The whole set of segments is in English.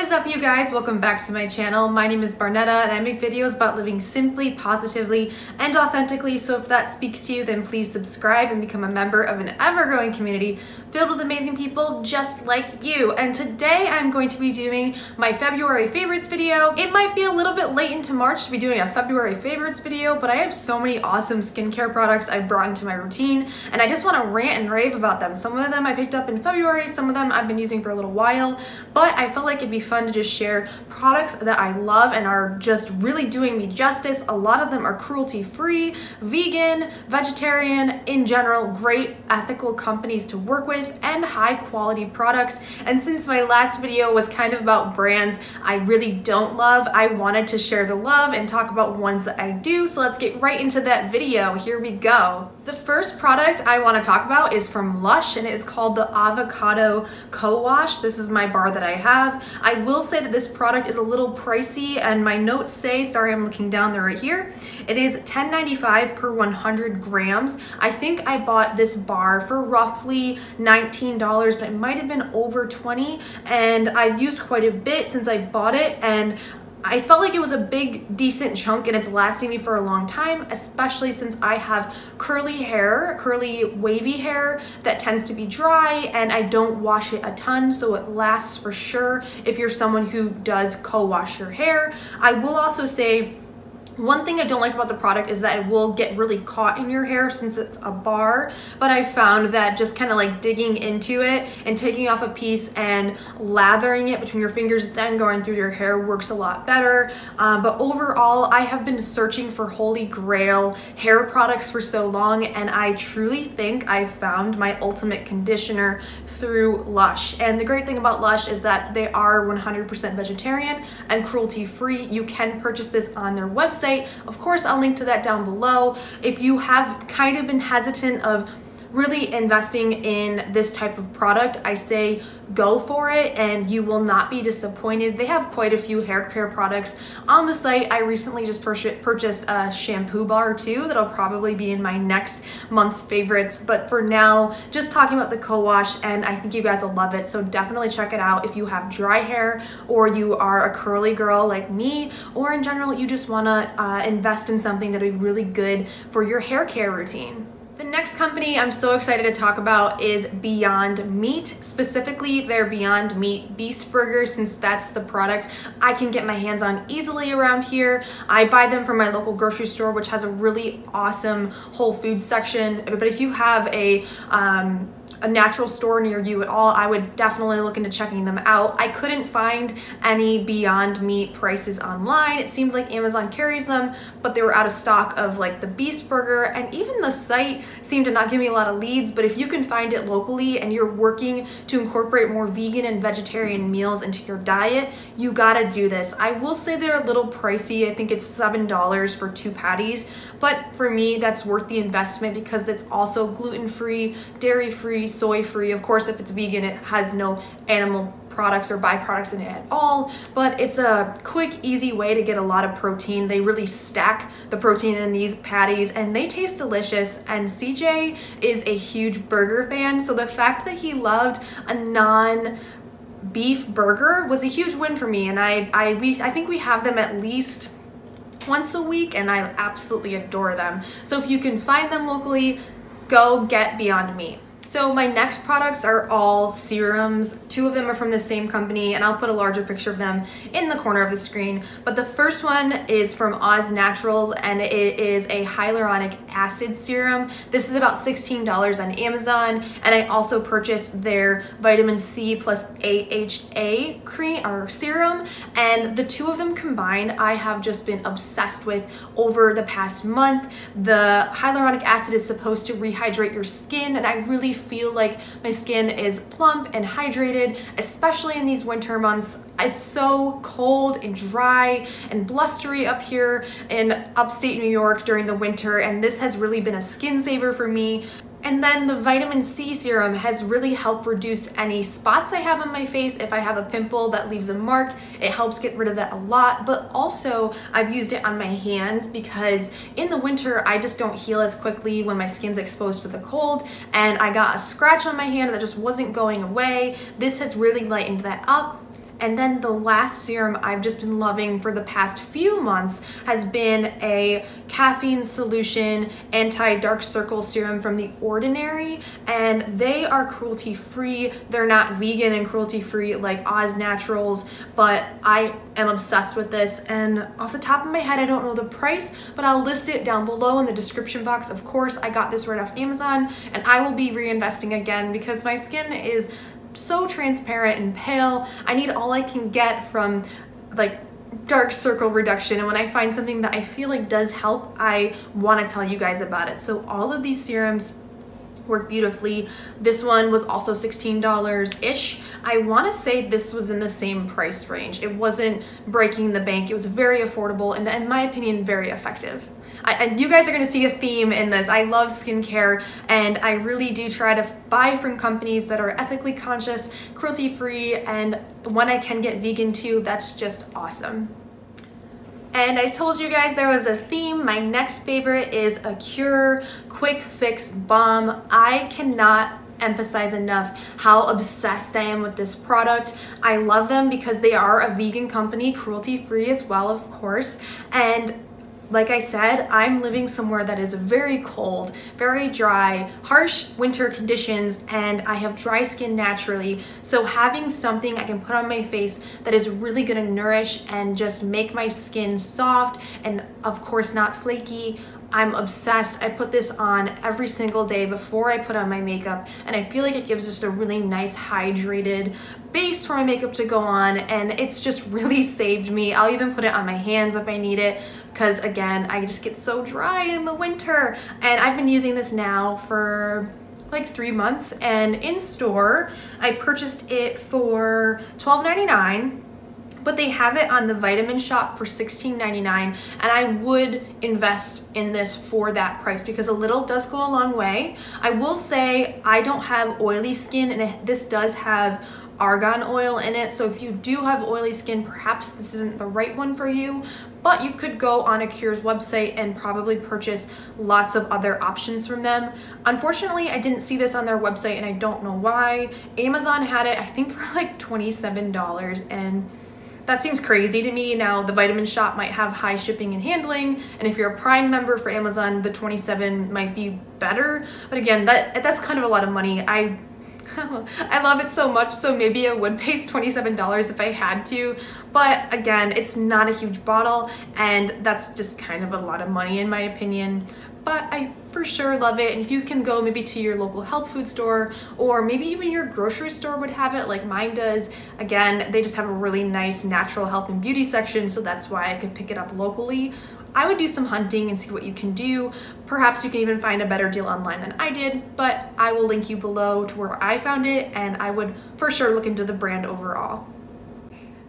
What is up, you guys? Welcome back to my channel. My name is Barnetta and I make videos about living simply, positively, and authentically. So if that speaks to you, then please subscribe and become a member of an ever-growing community filled with amazing people just like you. And today I'm going to be doing my February favorites video. It might be a little bit late into March to be doing a February favorites video, but I have so many awesome skincare products I've brought into my routine and I just want to rant and rave about them. Some of them I picked up in February, some of them I've been using for a little while, but I felt like it'd be fun to just share products that I love and are just really doing me justice. A lot of them are cruelty-free, vegan, vegetarian, in general, great ethical companies to work with and high quality products. And since my last video was kind of about brands I really don't love, I wanted to share the love and talk about ones that I do. So let's get right into that video. Here we go. The first product I want to talk about is from Lush and it is called the Avocado Co-Wash. This is my bar that I have. I will say that this product is a little pricey and my notes say, sorry I'm looking down there right here, it is $10.95 per 100 grams. I think I bought this bar for roughly $19, but it might have been over 20, and I've used quite a bit since I bought it, and I felt like it was a big, decent chunk and it's lasting me for a long time, especially since I have curly hair, curly wavy hair that tends to be dry and I don't wash it a ton, so it lasts for sure if you're someone who does co-wash your hair. I will also say, one thing I don't like about the product is that it will get really caught in your hair since it's a bar, but I found that just kind of like digging into it and taking off a piece and lathering it between your fingers, then going through your hair works a lot better. But overall, I have been searching for holy grail hair products for so long, and I truly think I found my ultimate conditioner through Lush. And the great thing about Lush is that they are 100% vegetarian and cruelty-free. You can purchase this on their website. Of course, I'll link to that down below. If you have kind of been hesitant of really investing in this type of product, I say go for it and you will not be disappointed. They have quite a few hair care products on the site. I recently just purchased a shampoo bar too that'll probably be in my next month's favorites, but for now, just talking about the co-wash, and I think you guys will love it, so definitely check it out if you have dry hair or you are a curly girl like me, or in general you just want to invest in something that'll be really good for your hair care routine. The next company I'm so excited to talk about is Beyond Meat, specifically their Beyond Meat Beast Burger, since that's the product I can get my hands on easily around here. I buy them from my local grocery store, which has a really awesome whole foods section, but if you have a natural store near you at all, I would definitely look into checking them out. I couldn't find any Beyond Meat prices online. It seemed like Amazon carries them, but they were out of stock of like the Beast Burger, and even the site seemed to not give me a lot of leads. But if you can find it locally and you're working to incorporate more vegan and vegetarian meals into your diet, you gotta do this. I will say they're a little pricey. I think it's $7 for 2 patties, but for me that's worth the investment because it's also gluten-free, dairy-free, soy-free. Of course, if it's vegan, it has no animal products or byproducts in it at all, but it's a quick, easy way to get a lot of protein. They really stack the protein in these patties and they taste delicious, and CJ is a huge burger fan, so the fact that he loved a non-beef burger was a huge win for me, and I think we have them at least once a week and I absolutely adore them. So if you can find them locally, go get Beyond Meat. So my next products are all serums. 2 of them are from the same company, and I'll put a larger picture of them in the corner of the screen. But the first one is from Oz Naturals, and it is a hyaluronic acid serum. This is about $16 on Amazon, and I also purchased their vitamin C plus AHA cream or serum, and the 2 of them combined I have just been obsessed with over the past month. The hyaluronic acid is supposed to rehydrate your skin, and I really feel like my skin is plump and hydrated, especially in these winter months. It's so cold and dry and blustery up here in upstate New York during the winter, and this has really been a skin saver for me. And then the vitamin C serum has really helped reduce any spots I have on my face. If I have a pimple that leaves a mark, it helps get rid of that a lot. But also I've used it on my hands because in the winter I just don't heal as quickly when my skin's exposed to the cold, and I got a scratch on my hand that just wasn't going away. This has really lightened that up. And then the last serum I've just been loving for the past few months has been a caffeine solution anti-dark circle serum from The Ordinary, and they are cruelty free. They're not vegan and cruelty free like Oz Naturals, but I am obsessed with this, and off the top of my head I don't know the price, but I'll list it down below in the description box. Of course, I got this right off Amazon, and I will be reinvesting again because my skin is so transparent and pale. I need all I can get from like dark circle reduction, and when I find something that I feel like does help, I want to tell you guys about it. So all of these serums work beautifully. This one was also $16-ish. I want to say this was in the same price range. It wasn't breaking the bank. It was very affordable and, in my opinion, very effective. And you guys are going to see a theme in this. I love skincare, and I really do try to buy from companies that are ethically conscious, cruelty-free, and when I can get vegan too, that's just awesome. And I told you guys there was a theme. My next favorite is a Cure Quick Fix Balm. I cannot emphasize enough how obsessed I am with this product. I love them because they are a vegan company, cruelty-free as well, of course, and like I said, I'm living somewhere that is very cold, very dry, harsh winter conditions, and I have dry skin naturally. So having something I can put on my face that is really gonna nourish and just make my skin soft and of course not flaky, I'm obsessed. I put this on every single day before I put on my makeup, and I feel like it gives just a really nice hydrated base for my makeup to go on, and it's just really saved me. I'll even put it on my hands if I need it, because again, I just get so dry in the winter. And I've been using this now for like 3 months, and in store I purchased it for $12.99, but they have it on the Vitamin Shop for $16.99, and I would invest in this for that price because a little does go a long way. I will say I don't have oily skin, and this does have argan oil in it, so if you do have oily skin, perhaps this isn't the right one for you, but you could go on a Cure's website and probably purchase lots of other options from them. Unfortunately, I didn't see this on their website, and I don't know why. Amazon had it, I think, for like $27, and that seems crazy to me. Now, the Vitamin Shop might have high shipping and handling, and if you're a Prime member for Amazon, the $27 might be better, but again, that's kind of a lot of money. I love it so much, so maybe I would pay $27 if I had to, but again, it's not a huge bottle, and that's just kind of a lot of money in my opinion. But I for sure love it, and if you can go maybe to your local health food store, or maybe even your grocery store would have it like mine does. Again, they just have a really nice natural health and beauty section, so that's why I could pick it up locally. I would do some hunting and see what you can do. Perhaps you can even find a better deal online than I did, but I will link you below to where I found it, and I would for sure look into the brand overall.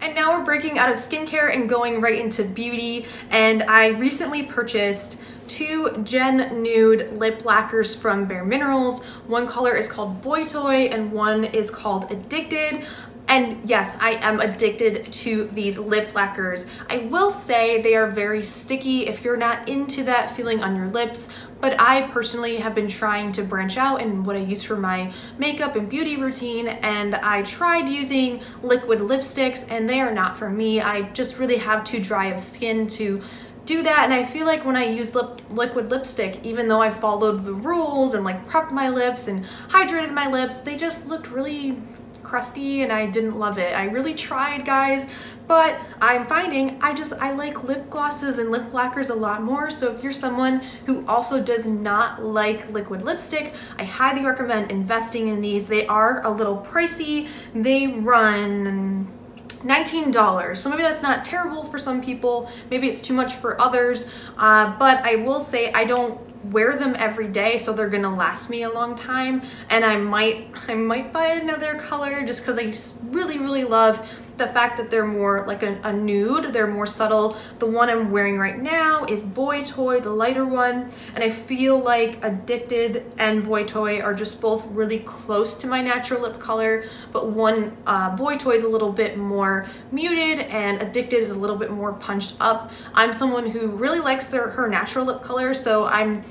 And now we're breaking out of skincare and going right into beauty, and I recently purchased 2 Gen Nude lip lacquers from Bare Minerals. One color is called Boy Toy and one is called Addicted. And yes, I am addicted to these lip lacquers. I will say they are very sticky if you're not into that feeling on your lips, but I personally have been trying to branch out in what I use for my makeup and beauty routine, and I tried using liquid lipsticks and they are not for me. I just really have too dry of skin to do that, and I feel like when I use liquid lipstick, even though I followed the rules and like prepped my lips and hydrated my lips, they just looked really crusty and I didn't love it. I really tried, guys, but I'm finding I like lip glosses and lip lacquers a lot more. So if you're someone who also does not like liquid lipstick, I highly recommend investing in these. They are a little pricey. They run $19, so maybe that's not terrible for some people, maybe it's too much for others, but I will say I don't wear them every day, so they're gonna last me a long time, and I might buy another color just because I just really love the fact that they're more like a nude, they're more subtle. The one I'm wearing right now is Boy Toy, the lighter one, and I feel like Addicted and Boy Toy are just both really close to my natural lip color, but one Boy Toy is a little bit more muted and Addicted is a little bit more punched up. I'm someone who really likes her natural lip color, so I'm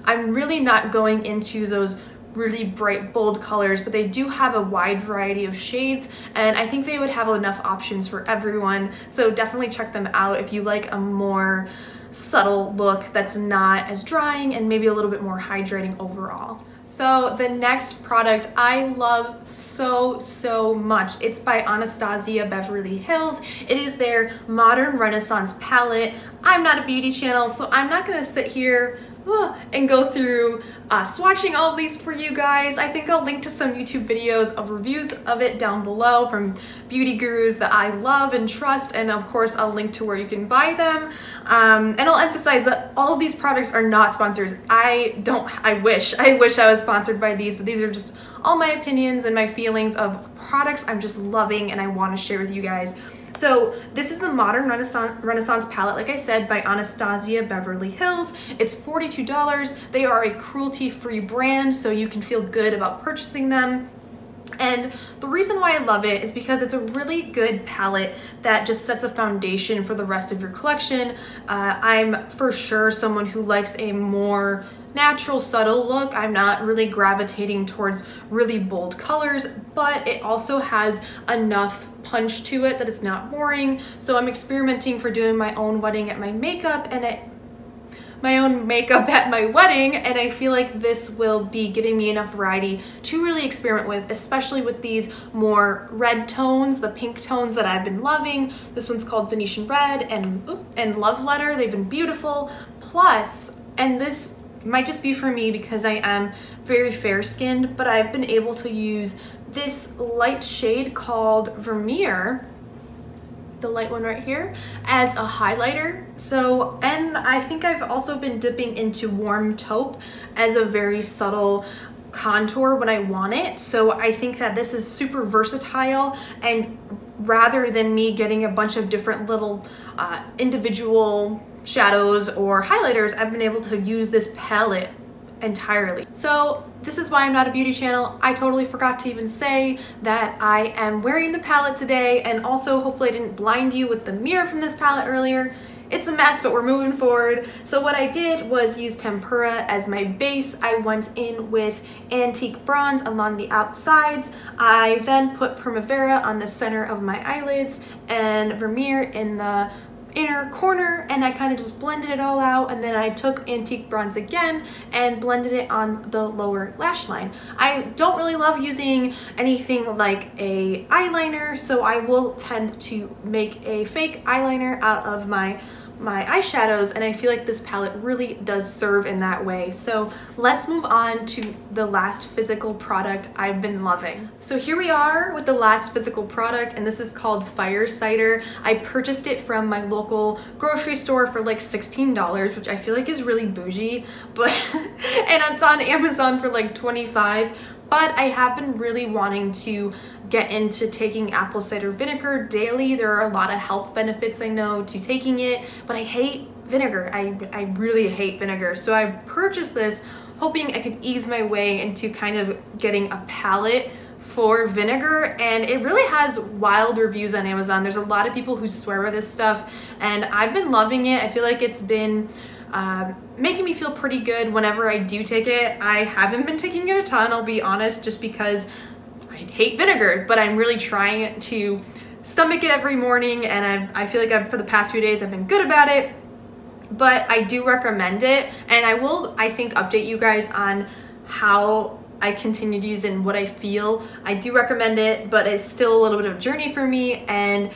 really not going into those really bright, bold colors, but they do have a wide variety of shades, and I think they would have enough options for everyone. So definitely check them out if you like a more subtle look that's not as drying and maybe a little bit more hydrating overall. So the next product I love so much. It's by Anastasia Beverly Hills. It is their Modern Renaissance palette. I'm not a beauty channel, so I'm not gonna sit here and go through swatching all of these for you guys. I think I'll link to some YouTube videos of reviews of it down below from beauty gurus that I love and trust, and of course I'll link to where you can buy them. And I'll emphasize that all of these products are not sponsors. I wish I was sponsored by these, but these are just all my opinions and my feelings of products I'm just loving and I want to share with you guys. So this is the Modern Renaissance palette, like I said, by Anastasia Beverly Hills. It's $42. They are a cruelty-free brand, so you can feel good about purchasing them. And the reason why I love it is because it's a really good palette that just sets a foundation for the rest of your collection. I'm for sure someone who likes a more natural, subtle look. I'm not really gravitating towards really bold colors, but it also has enough punch to it that it's not boring. So I'm experimenting for doing my own wedding at my makeup and at my wedding, and I feel like this will be giving me enough variety to really experiment with, especially with these more red tones, the pink tones that I've been loving. This one's called Venetian Red and Love Letter. They've been beautiful. Plus, and this might just be for me because I am very fair-skinned, but I've been able to use this light shade called Vermeer, the light one right here, as a highlighter. So, and I think I've also been dipping into Warm Taupe as a very subtle contour when I want it. So I think that this is super versatile, and rather than me getting a bunch of different little individual shadows or highlighters, I've been able to use this palette entirely. So this is why I'm not a beauty channel. I totally forgot to even say that I am wearing the palette today, and also hopefully I didn't blind you with the mirror from this palette earlier. It's a mess, but we're moving forward. So what I did was use Tempera as my base. I went in with Antique Bronze along the outsides. I then put Primavera on the center of my eyelids and Vermeer in the inner corner, and I kind of just blended it all out, and then I took Antique Bronze again and blended it on the lower lash line. I don't really love using anything like a eyeliner, so I will tend to make a fake eyeliner out of my eyeshadows, and I feel like this palette really does serve in that way. So let's move on to the last physical product I've been loving. So here we are with the last physical product, and this is called Fire Cider. I purchased it from my local grocery store for like $16, which I feel like is really bougie, but and it's on Amazon for like $25. But I have been really wanting to get into taking apple cider vinegar daily. There are a lot of health benefits I know to taking it, but I hate vinegar. I really hate vinegar. So I purchased this hoping I could ease my way into kind of getting a palette for vinegar, and it really has wild reviews on Amazon. There's a lot of people who swear by this stuff, and I've been loving it. I feel like it's been making me feel pretty good whenever I do take it. I haven't been taking it a ton, I'll be honest, just because I hate vinegar, but I'm really trying to stomach it every morning, and I feel like for the past few days I've been good about it. But I do recommend it, and I will, I think, update you guys on how I continue to use it and what I feel. I do recommend it, but it's still a little bit of a journey for me, and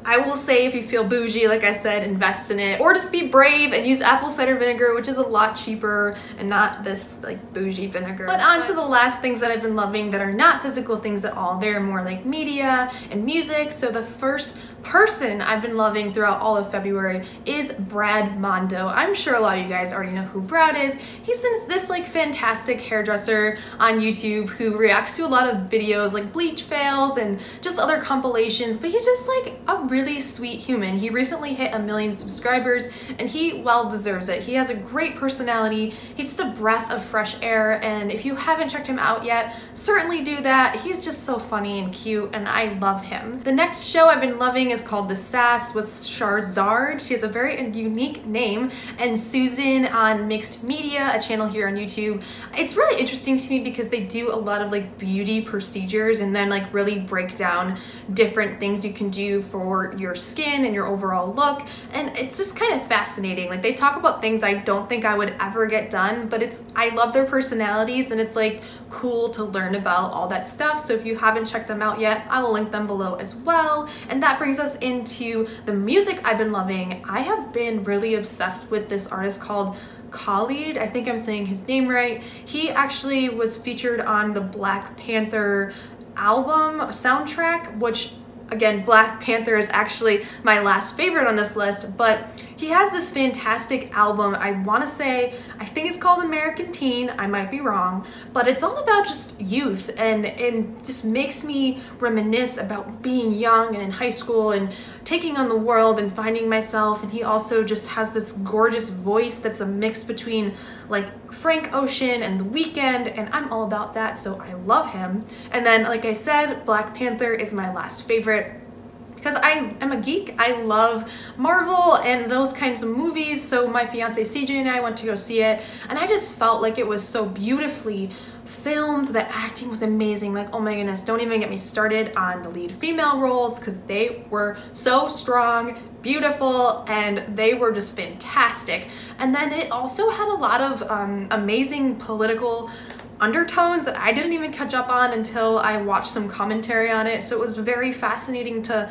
I will say if you feel bougie, like I said, invest in it, or just be brave and use apple cider vinegar, which is a lot cheaper and not this like bougie vinegar. But on to the last things that I've been loving that are not physical things at all. They're more like media and music. So the first person I've been loving throughout all of February is Brad Mondo. I'm sure a lot of you guys already know who Brad is. He's this like fantastic hairdresser on YouTube who reacts to a lot of videos like bleach fails and just other compilations, but he's just like a really sweet human. He recently hit 1 million subscribers, and he well deserves it. He has a great personality. He's just a breath of fresh air, and if you haven't checked him out yet, certainly do that. He's just so funny and cute, and I love him. The next show I've been loving is called The Sass with Charizard. She has a very unique name. And Susan on Mixed Media, a channel here on YouTube. It's really interesting to me because they do a lot of like beauty procedures and then like really break down different things you can do for your skin and your overall look. And it's just kind of fascinating. Like they talk about things I don't think I would ever get done, but I love their personalities and it's like cool to learn about all that stuff. So if you haven't checked them out yet, I will link them below as well. And that brings us into the music I've been loving. I have been really obsessed with this artist called Khalid. I think I'm saying his name right. He actually was featured on the Black Panther album soundtrack, which again, Black Panther is actually my last favorite on this list, but he has this fantastic album. I want to say, I think it's called American Teen. I might be wrong, but it's all about just youth and just makes me reminisce about being young and in high school and taking on the world and finding myself. And he also just has this gorgeous voice that's a mix between like Frank Ocean and The Weeknd, and I'm all about that, so I love him. And then, like I said, Black Panther is my last favorite because I am a geek. I love Marvel and those kinds of movies, so my fiance CJ and I went to go see it, and I just felt like it was so beautifully filmed. The acting was amazing. Like, oh my goodness, don't even get me started on the lead female roles because they were so strong, beautiful, and they were just fantastic. And then it also had a lot of amazing political undertones that I didn't even catch up on until I watched some commentary on it. So it was very fascinating to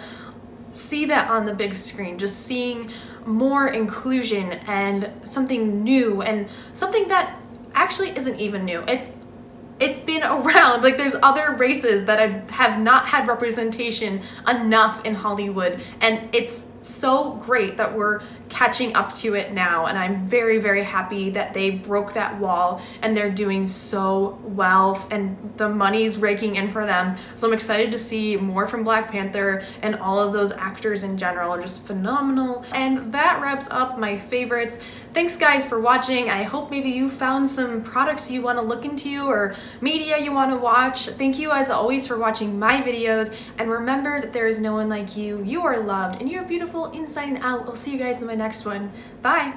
see that on the big screen, just seeing more inclusion and something new and something that actually isn't even new. It's been around. Like there's other races that have not had representation enough in Hollywood, and it's so great that we're catching up to it now, and I'm very, very happy that they broke that wall and they're doing so well and the money's raking in for them. So I'm excited to see more from Black Panther, and all of those actors in general are just phenomenal. And that wraps up my favorites. Thanks guys for watching. I hope maybe you found some products you want to look into or media you want to watch. Thank you as always for watching my videos, and remember that there is no one like you. You are loved and you're beautiful inside and out. I'll see you guys in my next one. Bye.